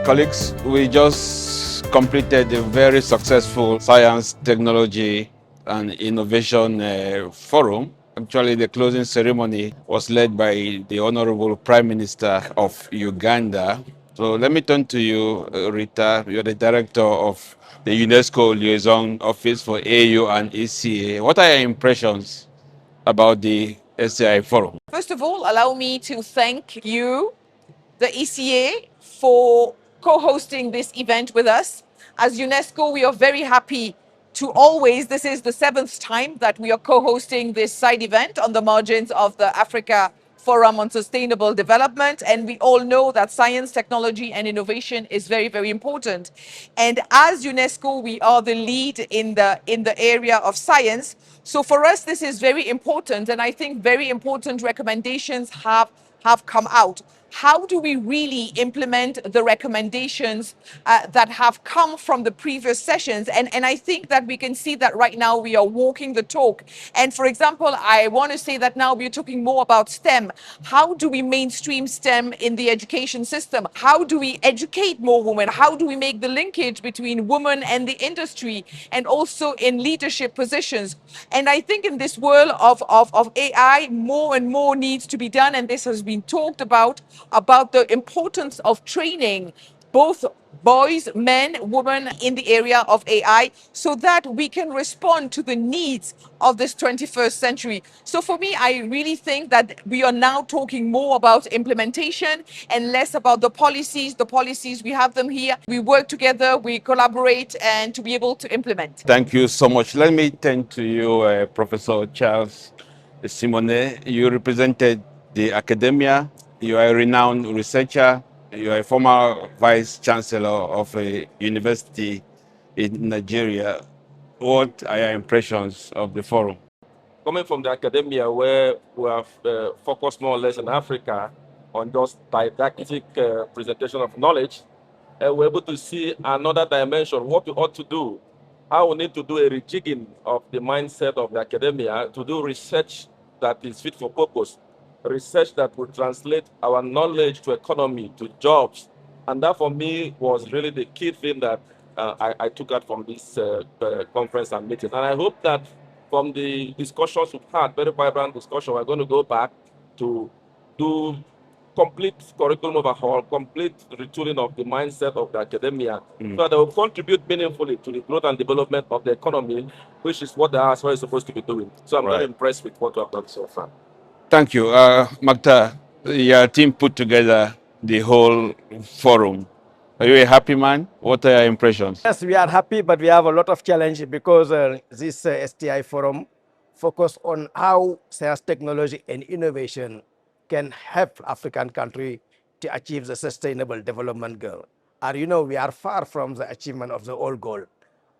Colleagues, we just completed a very successful science, technology, and innovation forum. Actually, the closing ceremony was led by the Honorable Prime Minister of Uganda. So let me turn to you, Rita. You're the director of the UNESCO Liaison Office for AU and ECA. What are your impressions about the SCI forum? First of all, allow me to thank you, the ECA, for co-hosting this event with us. As UNESCO, we are very happy to always, this is the 7th time that we are co-hosting this side event on the margins of the Africa Forum on Sustainable Development. And we all know that science, technology, and innovation is very, very important. And as UNESCO, we are the lead in the area of science. So for us, this is very important. And I think very important recommendations have come out. How do we really implement the recommendations that have come from the previous sessions? And I think that we can see that right now we are walking the talk. And for example, I want to say that now we're talking more about STEM. How do we mainstream STEM in the education system? How do we educate more women? How do we make the linkage between women and the industry and also in leadership positions? And I think in this world of AI, more and more needs to be done. And this has been talked about the importance of training both boys, men, women in the area of AI so that we can respond to the needs of this 21st century. So for me, I really think that we are now talking more about implementation and less about the policies. The policies, we have them here. We work together, we collaborate, and to be able to implement. Thank you so much. Let me turn to you, Professor Charles Simone. You represented the academia. You are a renowned researcher. You are a former vice chancellor of a university in Nigeria. What are your impressions of the forum? Coming from the academia, where we have focused more or less in Africa on just didactic presentation of knowledge, we're able to see another dimension, what we ought to do, how we need to do a rejigging of the mindset of the academia to do research that is fit for purpose, research that will translate our knowledge to economy, to jobs. And that for me was really the key thing that I took out from this conference and meeting. And I hope that from the discussions we've had, very vibrant discussion, we're going to go back to do complete curriculum overhaul, complete retooling of the mindset of the academia, so that they will contribute meaningfully to the growth and development of the economy, which is what the RSO is supposed to be doing. So I'm very impressed with what we have done so far. Thank you. Magda, your team put together the whole forum. Are you a happy man? What are your impressions? Yes, we are happy, but we have a lot of challenge because this STI forum focus on how science, technology, and innovation can help African country to achieve the sustainable development goal. And you know, we are far from the achievement of the old goal.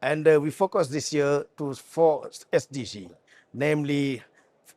And we focus this year to 4 SDG, namely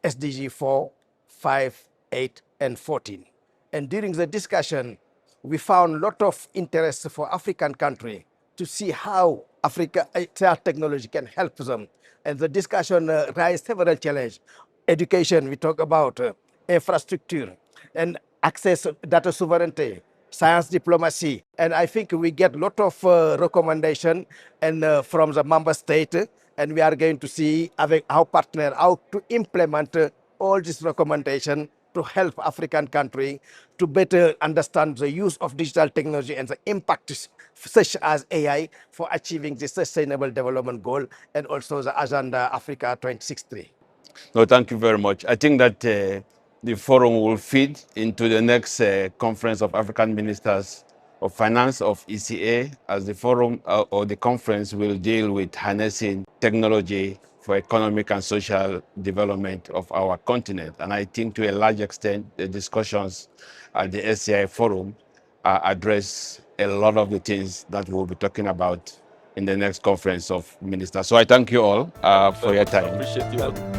SDG 4, 5, 8, and 14. And during the discussion, we found a lot of interest for African country to see how Africa technology can help them. And the discussion raised several challenges. Education, we talk about infrastructure and access data sovereignty, science diplomacy. And I think we get a lot of recommendation and from the member state, and we are going to see avec our partner how to implement all this recommendation to help African country to better understand the use of digital technology and the impacts such as AI for achieving the sustainable development goal and also the Agenda Africa 2063. No, thank you very much. I think that the forum will feed into the next conference of African ministers of finance of ECA, as the forum or the conference will deal with harnessing technology for economic and social development of our continent. And I think to a large extent, the discussions at the SCI forum address a lot of the things that we'll be talking about in the next conference of ministers. So I thank you all for your time. I appreciate you.